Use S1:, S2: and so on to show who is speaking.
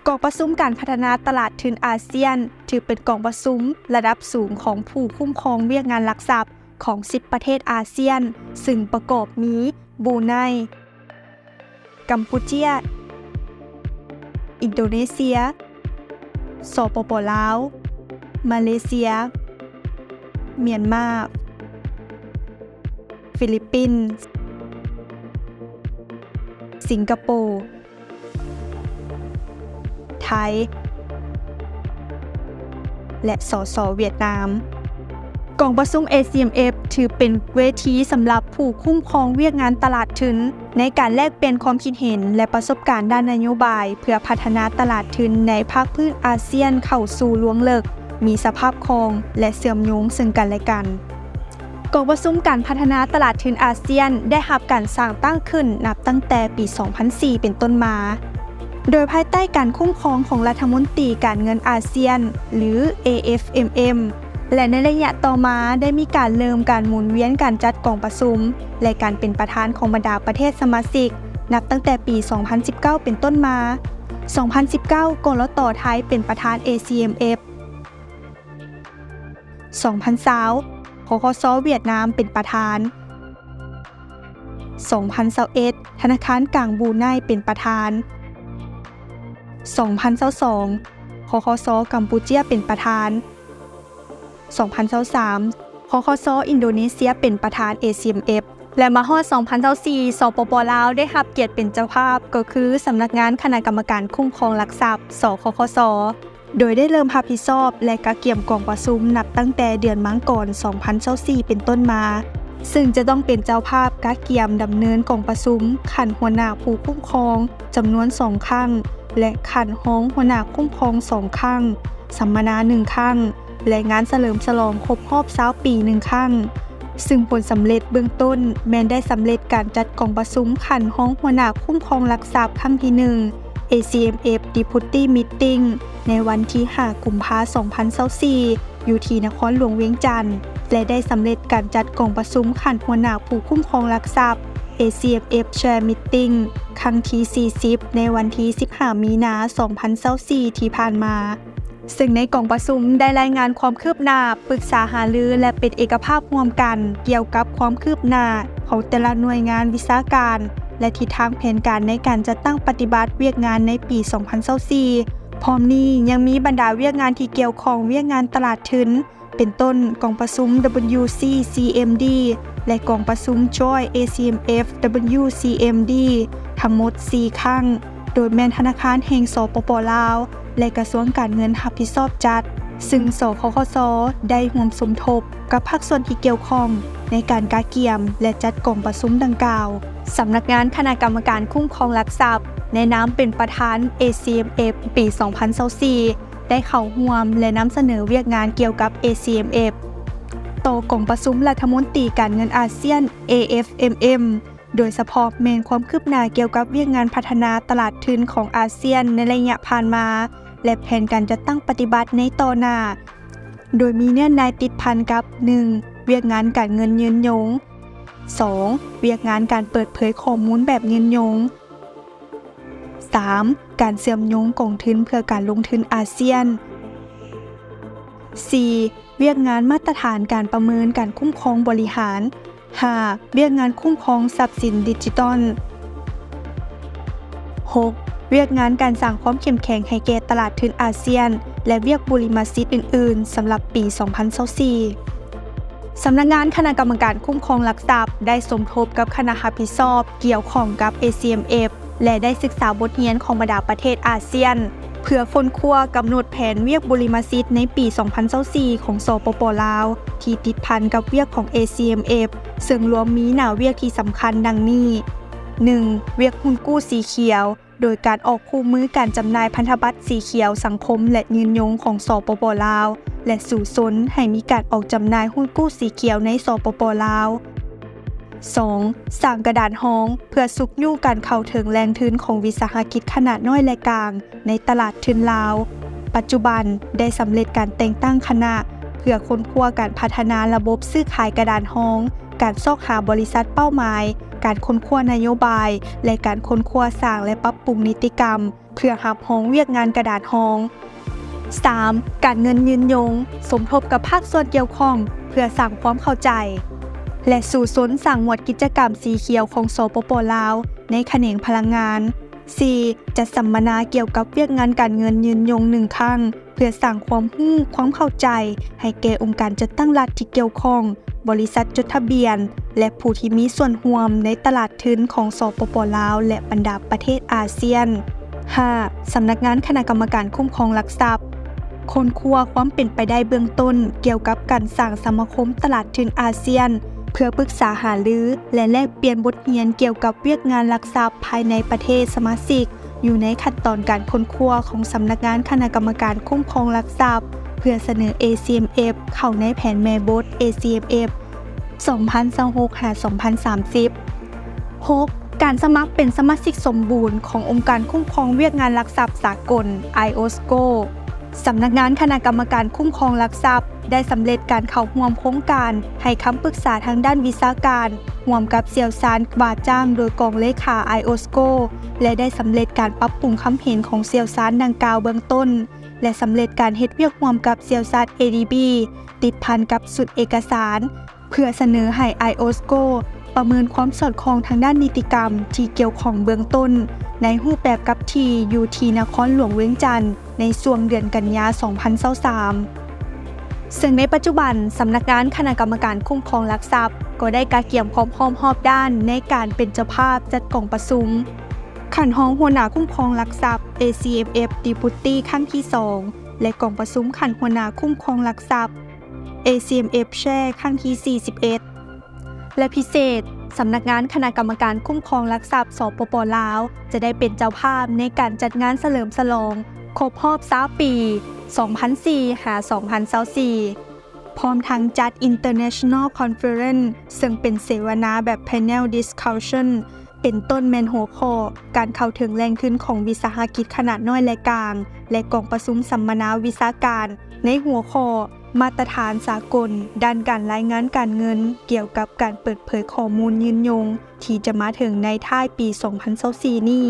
S1: กองประชุมการพัฒนาตลาดทุนอาเซียนถือเป็นกองประชุมระดับสูงของผู้คุ้มครองเวียกงานหลักทรัพย์ของ10ประเทศอาเซียนซึ่งประกอบมีบรูไนกัมพูชาอินโดนีเซียสปป.ลาวมาเลเซียเมียนมาฟิลิปปินส์สิงคโปร์ไทยและสส.เวียดนามกองประชุม ACMF ถือเป็นเวทีสำหรับผู้คุ้มครองเวียกงานตลาดทุนในการแลกเปลี่ยนความคิดเห็นและประสบการณ์ด้านนโยบายเพื่อพัฒนาตลาดทุนในภาคพื้นอาเซียนเข้าสู่ล่วงเลิกมีสภาพคล่องและเชื่อมโยงซึ่งกันและกันกองประชุมการพัฒนาตลาดทุนอาเซียนได้รับการสร้างตั้งขึ้นนับตั้งแต่ปี 2004 เป็นต้นมาโดยภายใต้การคุ้มครองของรัฐมนตรีการเงินอาเซียนหรือ AFMM และในระยะต่อมาได้มีการเริ่มการหมุนเวียนการจัดกองประชุมและการเป็นประธานของบรรดาประเทศสมาชิกนับตั้งแต่ปี 2019 เป็นต้นมา 2019 กลต.ไทยเป็นประธาน ACMF 2020 คคส.เวียดนามเป็นประธาน 2021 ธนาคารกลางบรูไนเป็นประธาน 2022 คคส.กัมพูชาเป็นประธาน 2023 คคส.อินโดนีเซียเป็นประธาน ACMF และมาฮอด 2024 สปป.ลาวได้รับเกียรติเป็นเจ้าภาพก็คือสำนักงานคณะกรรมการคุ้มครองหลักทรัพย์สคคส.โดยได้เริ่มรับผิดชอบและกะเกี่ยมกองประชุมนับตั้งแต่เดือนมังกร 2024 เป็นต้นมาซึ่งจะต้องเป็นเจ้าภาพกะเกี่ยมดำเนินกองประชุมขันหัวหน้าผู้คุ้มครองจำนวน2ครั้งและขันห้องหัวหน้าคุ้มครอง2ครั้งสัมมนา1ครั้งและงานเฉลิมฉลองครบรอบ20 ปี1ครั้งซึ่งผลสำเร็จเบื้องต้นแม้นได้สำเร็จการจัดกองประชุมขันห้องหัวหน้าคุ้มครองหลักทรัพย์ครั้งที่1 ACMF Deputy Meeting ในวันที่ 5 กุมภาพันธ์ 2024 อยู่ที่นครหลวงเวียงจันทร์และได้สำเร็จการจัดกองประชุมขันหัวหน้าผู้คุ้มครองหลักทรัพย์ ACMF Chair Meeting ครั้งที่ 40 ในวันที่ 15 มีนาคม 2024 ที่ผ่านมาซึ่งในกองประชุมได้รายงานความคืบหน้าปรึกษาหารือและเป็นเอกภาพร่วมกันเกี่ยวกับความคืบหน้าของแต่ละหน่วยงานวิชาการและทิศทางแผนการในการจัดตั้งปฏิบัติเวียกงานในปี 2024 พร้อมนี้ยังมีบรรดาเวียกงานที่เกี่ยวข้องเวียกงานตลาดทุนเป็นต้นกองประชุม WCCMD และกองประชุม Joy ACMF WCMD ทั้งหมด 4 ครั้งโดยแม่นธนาคารแห่งสปป.ลาวและกระทรวงการเงินรับผิดชอบจัดซึ่งสคคส.ได้ร่วมสมทบกับภาคส่วนที่เกี่ยวข้องในการกะเกี่ยมและจัดกองประชุมดังกล่าวสำนักงานคณะกรรมการคุ้มครองหลักทรัพย์ในนามเป็นประธาน ACMF ปี 2024 ได้เข้าร่วมและนำเสนอเวียกงานเกี่ยวกับ ACMF ต่อกองประชุมรัฐมนตรีการเงินอาเซียน AFMM โดยเฉพาะแม้นความคืบหน้าเกี่ยวกับเวียกงานพัฒนาตลาดทุนของอาเซียนในระยะผ่านมาและแผนการจัดตั้งปฏิบัติในต่อหน้าโดยมีเนื้อในติดพันกับ 1. เวียกงานการเงินยืนยง 2. เวียกงานการเปิดเผยข้อมูลแบบยืนยง 3. การเชื่อมโยงกองทุนเพื่อการลงทุนอาเซียน 4. เวียกงานมาตรฐานการประเมินการคุ้มครองบริหาร 5. เวียกงานคุ้มครองทรัพย์สินดิจิทัล 6. เวียกงานการสร้างความเข้มแข็งให้แก่ตลาดทุนอาเซียนและเวียกบุริมสิทธิ์อื่นๆสำหรับปี 2024 สำนักงานคณะกรรมการคุ้มครองหลักทรัพย์ได้สมทบกับคณะรับผิดชอบเกี่ยวข้องกับ ACMF และได้ศึกษาบทเรียนของบรรดาประเทศอาเซียนเพื่อค้นคว้ากำหนดแผนเวียกบุริมสิทธิ์ในปี 2024 ของสปป.ลาวที่ติดพันกับเวียกของ ACMF ซึ่งรวมมีหน้าเวียกที่สำคัญดังนี้ 1. เวียกหุ้นกู้สีเขียวโดยการออกคู่มือการจำหน่ายพันธบัตรสีเขียวสังคมและยืนยงของสปป.ลาวและสู่สนให้มีการออกจำหน่ายหุ้นกู้สีเขียวในสปป.ลาว 2. สร้างกระดานห้องเพื่อสุกยู่การเข้าถึงแรงทุนของวิสาหกิจขนาดน้อยและกลางในตลาดทุนลาวปัจจุบันได้สำเร็จการแต่งตั้งคณะเพื่อค้นคว้าการพัฒนาระบบซื้อขายกระดานห้องการซอกหาบริษัทเป้าหมายการค้นคว้านโยบายและการค้นคว้าสร้างและปรับปรุงนิติกรรม เพื่อรับรองเวียกงานกระดาษห้อง 3. การเงินยืนยงสมทบกับภาคส่วนเกี่ยวข้องเพื่อสร้างความเข้าใจและสู่สนสร้างหมวดกิจกรรมสีเขียวของสปป.ลาวในแขนงพลังงาน 4. จัดสัมมนาเกี่ยวกับเวียกงานการเงินยืนยง1 ครั้งเพื่อสร้างความรู้ความเข้าใจให้แก่องค์การจัดตั้งรัฐที่เกี่ยวข้องบริษัทจดทะเบียนและผู้ที่มีส่วนร่วมในตลาดทุนของสปป.ลาวและบรรดาประเทศอาเซียน 5. สำนักงานคณะกรรมการคุ้มครองหลักทรัพย์ค้นคว้าความเป็นไปได้เบื้องต้นเกี่ยวกับการสร้างสมาคมตลาดทุนอาเซียนเพื่อปรึกษาหารือและแลกเปลี่ยนบทเรียนเกี่ยวกับเวียกงานหลักทรัพย์ภายในประเทศสมาชิกอยู่ในขั้นตอนการค้นคว้าของสำนักงานคณะกรรมการคุ้มครองหลักทรัพย์เพื่อเสนอ ACMF เข้าในแผนแม่บท ACMF 2026-2030 6. การสมัครเป็นสมาชิกสมบูรณ์ขององค์การคุ้มครองเวียกงานหลักทรัพย์สากล IOSCO สำนักงานคณะกรรมการคุ้มครองหลักทรัพย์ได้สำเร็จการเข้าร่วมโครงการให้คำปรึกษาทางด้านวิชาการร่วมกับเสี่ยวซานว่าจ้างโดยกองเลขา IOSCO และได้สำเร็จการปรับปรุงคำเห็นของเสี่ยวซานดังกล่าวเบื้องต้นและสำเร็จการเฮ็ดเวียกร่วมกับเสี่ยวซาน ADB ติดพันกับสุดเอกสารเพื่อเสนอให้ IOSCO ประเมินความสอดคล้องทางด้านนิติกรรมที่เกี่ยวข้องเบื้องต้นในรูปแบบกับที่อยู่ที่นครหลวงเวียงจันทน์ในช่วงเดือนกันยายน 2023 ซึ่งในปัจจุบันสำนักงานคณะกรรมการคุ้มครองหลักทรัพย์ก็ได้กาเกี่ยมพร้อมรอบด้านในการเป็นเจ้าภาพจัดกล่องประชุมขันห้องหัวหน้าคุ้มครองหลักทรัพย์ ACMF Deputy ครั้งที่ 2 และกล่องประชุมขันหัวหน้าคุ้มครองหลักทรัพย์ ACMF Share ครั้งที่ 41 และพิเศษสำนักงานคณะกรรมการคุ้มครองหลักทรัพย์สปป.ลาวจะได้เป็นเจ้าภาพในการจัดงานเฉลิมฉลองครบรอบ20 ปี 2004-2024 พร้อมทั้งจัด International Conference ซึ่งเป็นเสวนาแบบ Panel Discussion เป็นต้นแมนหัวข้อการเข้าถึงแหล่งทุนของวิสาหกิจขนาดน้อยและกลางและกองประชุมสัมมนาวิชาการในหัวข้อมาตรฐานสากลด้านการรายงานการเงินเกี่ยวกับการเปิดเผยข้อมูลยืนยงที่จะมาถึงในท้ายปี 2024 นี้